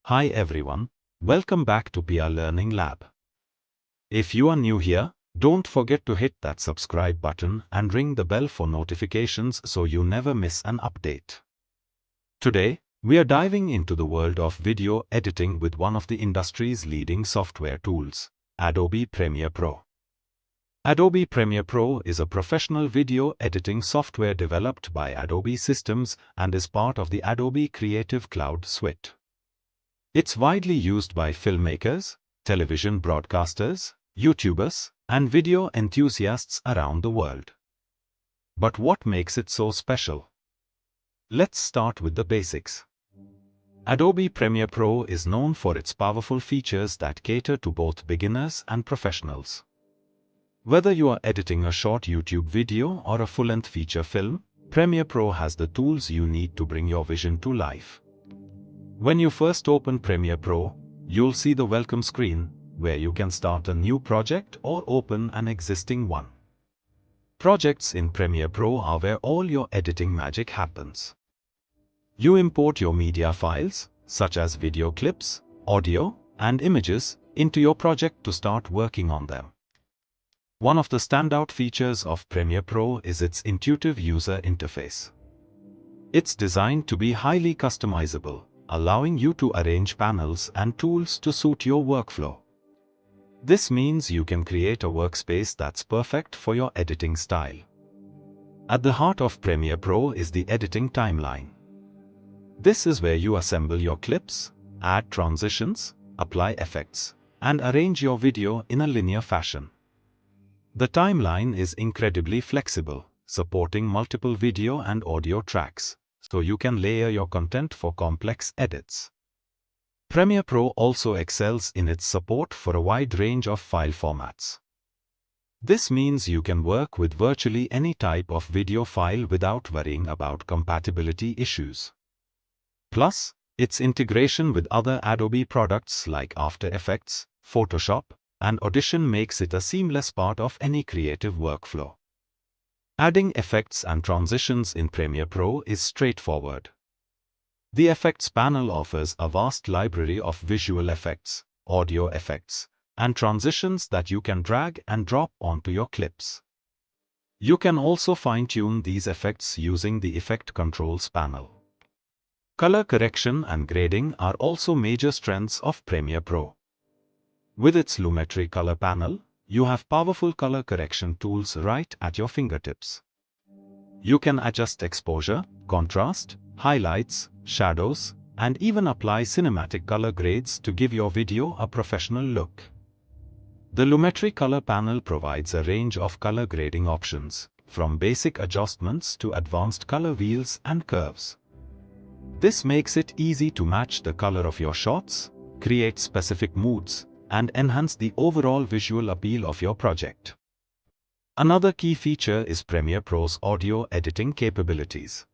Hi everyone, welcome back to PR Learning Lab. If you are new here, don't forget to hit that subscribe button and ring the bell for notifications so you never miss an update. Today, we are diving into the world of video editing with one of the industry's leading software tools, Adobe Premiere Pro. Adobe Premiere Pro is a professional video editing software developed by Adobe Systems and is part of the Adobe Creative Cloud suite. It's widely used by filmmakers, television broadcasters, YouTubers, and video enthusiasts around the world. But what makes it so special? Let's start with the basics. Adobe Premiere Pro is known for its powerful features that cater to both beginners and professionals. Whether you are editing a short YouTube video or a full-length feature film, Premiere Pro has the tools you need to bring your vision to life. When you first open Premiere Pro, you'll see the welcome screen, where you can start a new project or open an existing one. Projects in Premiere Pro are where all your editing magic happens. You import your media files, such as video clips, audio, and images, into your project to start working on them. One of the standout features of Premiere Pro is its intuitive user interface. It's designed to be highly customizable, allowing you to arrange panels and tools to suit your workflow. This means you can create a workspace that's perfect for your editing style. At the heart of Premiere Pro is the editing timeline. This is where you assemble your clips, add transitions, apply effects, and arrange your video in a linear fashion. The timeline is incredibly flexible, supporting multiple video and audio tracks, so you can layer your content for complex edits. Premiere Pro also excels in its support for a wide range of file formats. This means you can work with virtually any type of video file without worrying about compatibility issues. Plus, its integration with other Adobe products like After Effects, Photoshop, and Audition makes it a seamless part of any creative workflow. Adding effects and transitions in Premiere Pro is straightforward. The Effects panel offers a vast library of visual effects, audio effects, and transitions that you can drag and drop onto your clips. You can also fine-tune these effects using the Effect Controls panel. Color correction and grading are also major strengths of Premiere Pro. With its Lumetri color panel, you have powerful color correction tools right at your fingertips. You can adjust exposure, contrast, highlights, shadows, and even apply cinematic color grades to give your video a professional look. The Lumetri color panel provides a range of color grading options, from basic adjustments to advanced color wheels and curves. This makes it easy to match the color of your shots, create specific moods, and enhance the overall visual appeal of your project. Another key feature is Premiere Pro's audio editing capabilities.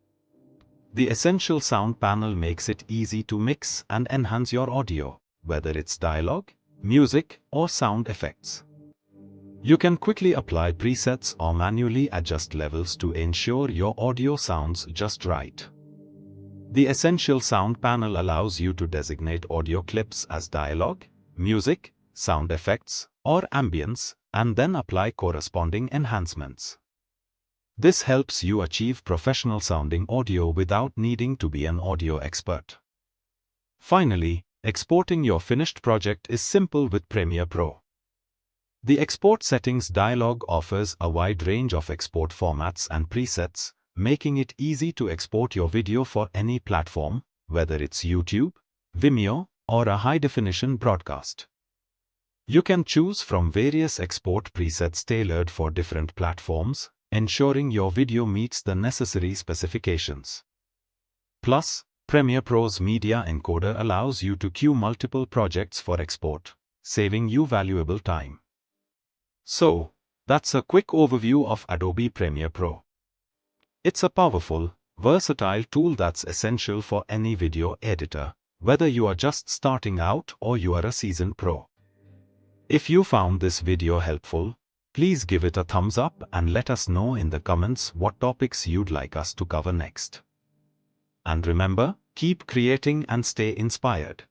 The Essential Sound panel makes it easy to mix and enhance your audio, whether it's dialogue, music, or sound effects. You can quickly apply presets or manually adjust levels to ensure your audio sounds just right. The Essential Sound panel allows you to designate audio clips as dialogue, music, sound effects, or ambience, and then apply corresponding enhancements. This helps you achieve professional-sounding audio without needing to be an audio expert. Finally, exporting your finished project is simple with Premiere Pro. The Export Settings dialog offers a wide range of export formats and presets, making it easy to export your video for any platform, whether it's YouTube, Vimeo, or a high-definition broadcast. You can choose from various export presets tailored for different platforms, ensuring your video meets the necessary specifications. Plus, Premiere Pro's Media Encoder allows you to queue multiple projects for export, saving you valuable time. So, that's a quick overview of Adobe Premiere Pro. It's a powerful, versatile tool that's essential for any video editor, whether you are just starting out or you are a seasoned pro. If you found this video helpful, please give it a thumbs up and let us know in the comments what topics you'd like us to cover next. And remember, keep creating and stay inspired.